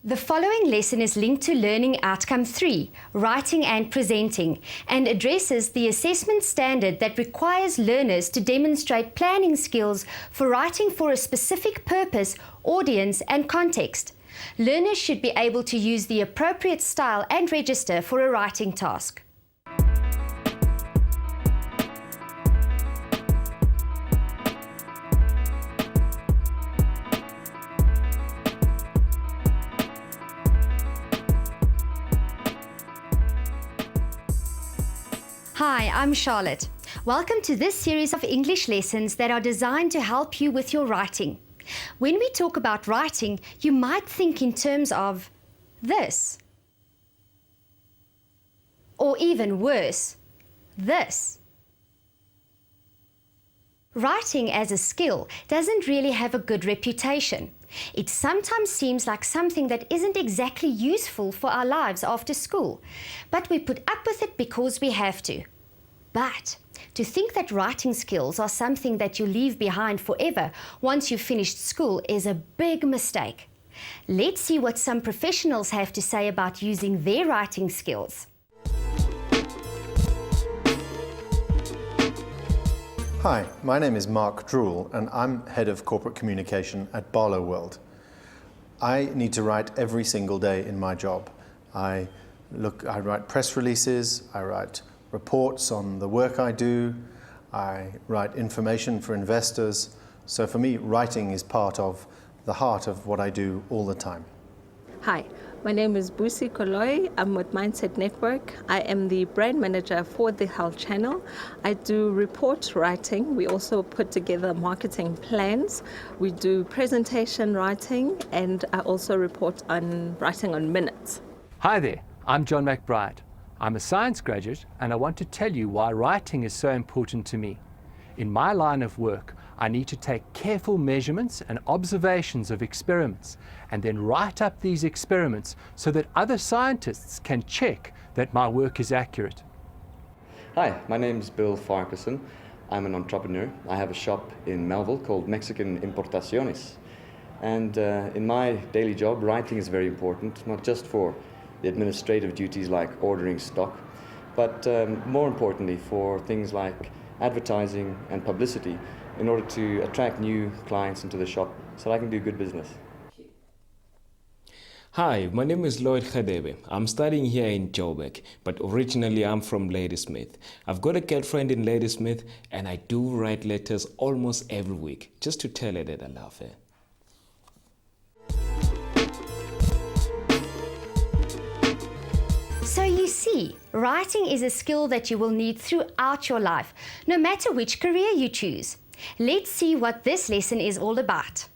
The following lesson is linked to Learning Outcome 3, Writing and Presenting, and addresses the assessment standard that requires learners to demonstrate planning skills for writing for a specific purpose, audience, and context. Learners should be able to use the appropriate style and register for a writing task. Hi, I'm Charlotte. Welcome to this series of English lessons that are designed to help you with your writing. When we talk about writing, you might think in terms of this. Or even worse, this. Writing as a skill doesn't really have a good reputation. It sometimes seems like something that isn't exactly useful for our lives after school, but we put up with it because we have to. But to think that writing skills are something that you leave behind forever once you've finished school is a big mistake. Let's see what some professionals have to say about using their writing skills. Hi, my name is Mark Drool and I'm Head of Corporate Communication at Barloworld. I need to write every single day in my job. I write press releases, I write reports on the work I do, I write information for investors. So for me, writing is part of the heart of what I do all the time. Hi, my name is Busi Koloi. I'm with Mindset Network. I am the brand manager for the Health Channel. I do report writing. We also put together marketing plans. We do presentation writing, and I also report on writing on minutes. Hi there, I'm John McBride. I'm a science graduate and I want to tell you why writing is so important to me. In my line of work, I need to take careful measurements and observations of experiments and then write up these experiments so that other scientists can check that my work is accurate. Hi, my name is Bill Farquharson. I'm an entrepreneur. I have a shop in Melville called Mexican Importaciones. And in my daily job, writing is very important, not just for the administrative duties like ordering stock, but more importantly for things like advertising and publicity in order to attract new clients into the shop so that I can do good business. Hi, my name is Lloyd Khadebe. I'm studying here in Joburg, but originally I'm from Ladysmith. I've got a girlfriend in Ladysmith and I do write letters almost every week just to tell her that I love her. So you see, writing is a skill that you will need throughout your life, no matter which career you choose. Let's see what this lesson is all about.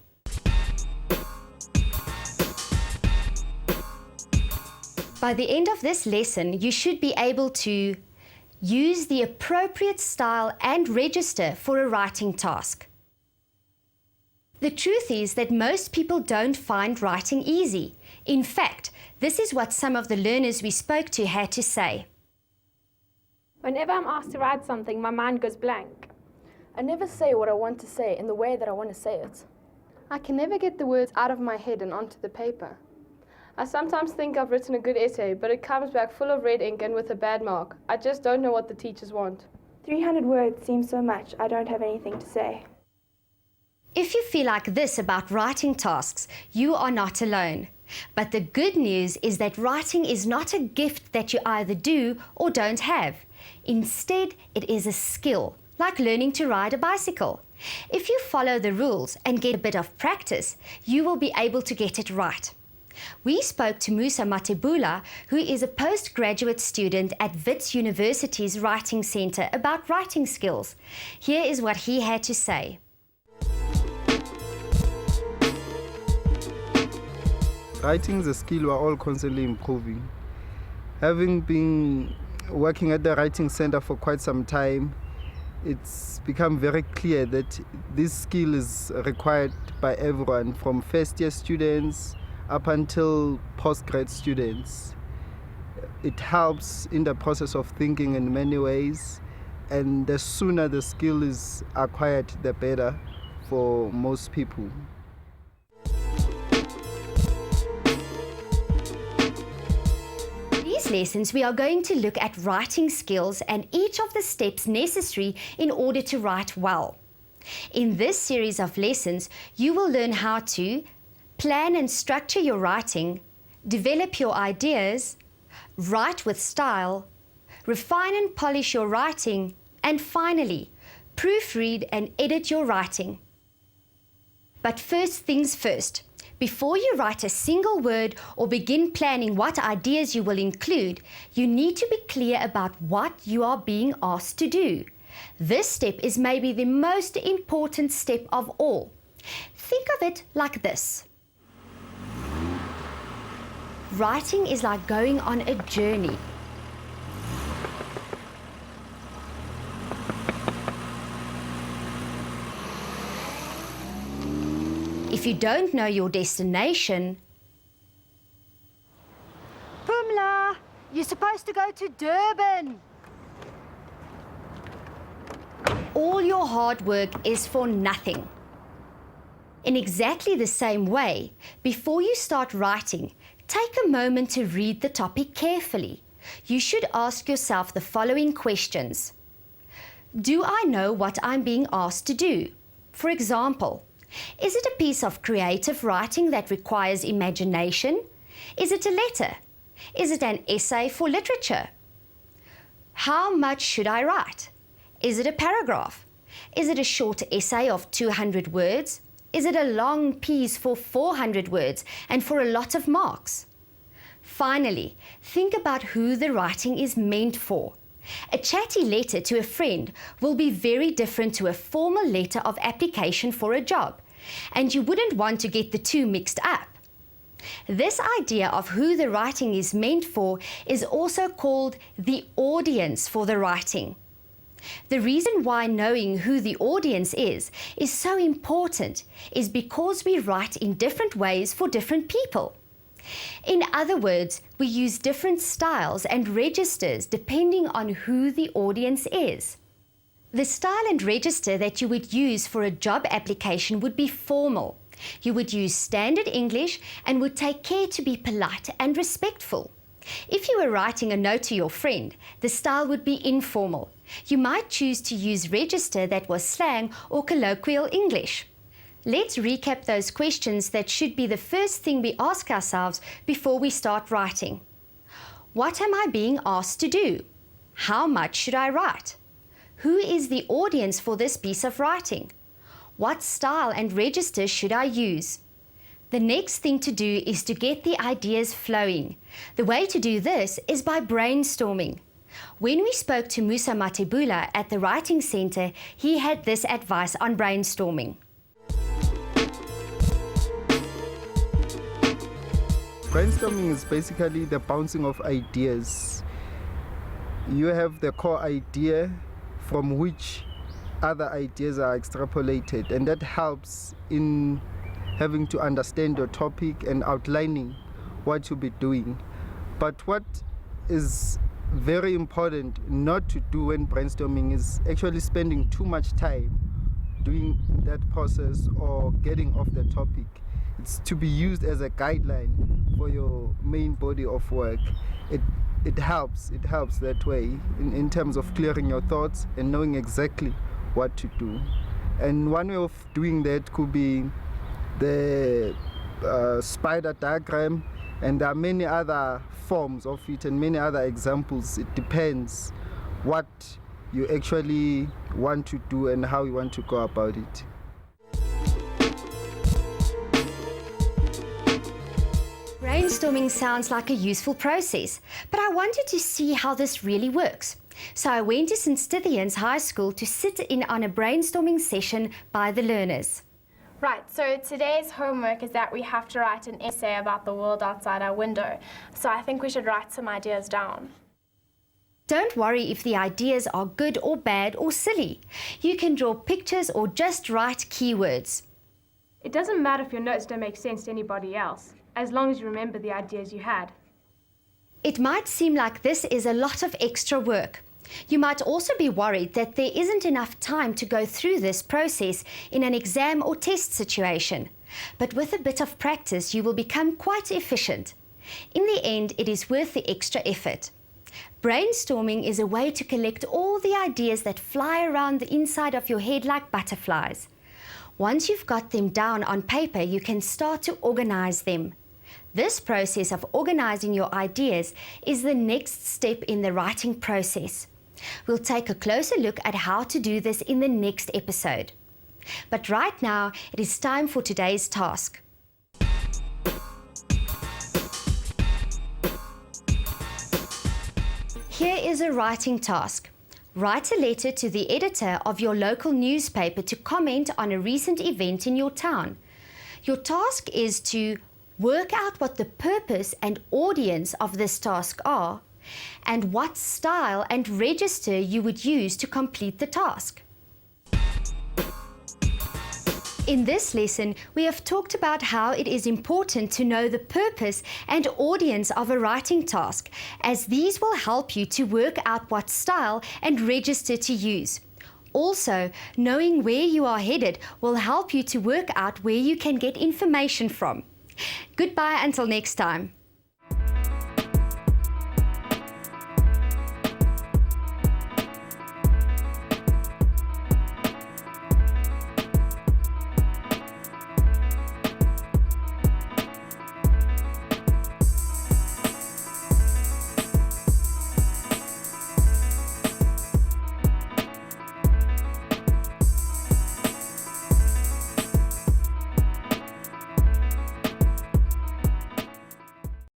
By the end of this lesson, you should be able to use the appropriate style and register for a writing task. The truth is that most people don't find writing easy. In fact, this is what some of the learners we spoke to had to say. Whenever I'm asked to write something, my mind goes blank. I never say what I want to say in the way that I want to say it. I can never get the words out of my head and onto the paper. I sometimes think I've written a good essay, but it comes back full of red ink and with a bad mark. I just don't know what the teachers want. 300 words seems so much. I don't have anything to say. If you feel like this about writing tasks, you are not alone. But the good news is that writing is not a gift that you either do or don't have. Instead, it is a skill, like learning to ride a bicycle. If you follow the rules and get a bit of practice, you will be able to get it right. We spoke to Musa Matebula, who is a postgraduate student at Wits University's Writing Centre, about writing skills. Here is what he had to say. Writing is a skill we're all constantly improving. Having been working at the Writing Center for quite some time, it's become very clear that this skill is required by everyone, from first-year students up until postgrad students. It helps in the process of thinking in many ways, and the sooner the skill is acquired, the better for most people. lessons, we are going to look at writing skills and each of the steps necessary in order to write well. In this series of lessons, you will learn how to plan and structure your writing, develop your ideas, write with style, refine and polish your writing, and finally, proofread and edit your writing. But first things first. Before you write a single word or begin planning what ideas you will include, you need to be clear about what you are being asked to do. This step is maybe the most important step of all. Think of it like this. Writing is like going on a journey. If you don't know your destination, Pumla, you're supposed to go to Durban. All your hard work is for nothing. In exactly the same way, before you start writing, take a moment to read the topic carefully. You should ask yourself the following questions. Do I know what I'm being asked to do? For example, is it a piece of creative writing that requires imagination? Is it a letter? Is it an essay for literature? How much should I write? Is it a paragraph? Is it a short essay of 200 words? Is it a long piece for 400 words and for a lot of marks? Finally, think about who the writing is meant for. A chatty letter to a friend will be very different to a formal letter of application for a job, and you wouldn't want to get the two mixed up. This idea of who the writing is meant for is also called the audience for the writing. The reason why knowing who the audience is so important is because we write in different ways for different people. In other words, we use different styles and registers depending on who the audience is. The style and register that you would use for a job application would be formal. You would use standard English and would take care to be polite and respectful. If you were writing a note to your friend, the style would be informal. You might choose to use register that was slang or colloquial English. Let's recap those questions that should be the first thing we ask ourselves before we start writing. What am I being asked to do? How much should I write? Who is the audience for this piece of writing? What style and register should I use? The next thing to do is to get the ideas flowing. The way to do this is by brainstorming. When we spoke to Musa Matebula at the Writing Centre, he had this advice on brainstorming. Brainstorming is basically the bouncing of ideas. You have the core idea from which other ideas are extrapolated, and that helps in having to understand your topic and outlining what you'll be doing. But what is very important not to do when brainstorming is actually spending too much time doing that process or getting off the topic. It's to be used as a guideline for your main body of work. It helps that way in terms of clearing your thoughts and knowing exactly what to do. And one way of doing that could be the spider diagram, and there are many other forms of it and many other examples. It depends what you actually want to do and how you want to go about it. Brainstorming sounds like a useful process, but I wanted to see how this really works. So I went to St. Stithians High School to sit in on a brainstorming session by the learners. Right, so today's homework is that we have to write an essay about the world outside our window. So I think we should write some ideas down. Don't worry if the ideas are good or bad or silly. You can draw pictures or just write keywords. It doesn't matter if your notes don't make sense to anybody else, as long as you remember the ideas you had. It might seem like this is a lot of extra work. You might also be worried that there isn't enough time to go through this process in an exam or test situation. But with a bit of practice, you will become quite efficient. In the end, it is worth the extra effort. Brainstorming is a way to collect all the ideas that fly around the inside of your head like butterflies. Once you've got them down on paper, you can start to organize them. This process of organizing your ideas is the next step in the writing process. We'll take a closer look at how to do this in the next episode. But right now, it is time for today's task. Here is a writing task. Write a letter to the editor of your local newspaper to comment on a recent event in your town. Your task is to work out what the purpose and audience of this task are, and what style and register you would use to complete the task. In this lesson, we have talked about how it is important to know the purpose and audience of a writing task, as these will help you to work out what style and register to use. Also, knowing where you are headed will help you to work out where you can get information from. Goodbye until next time.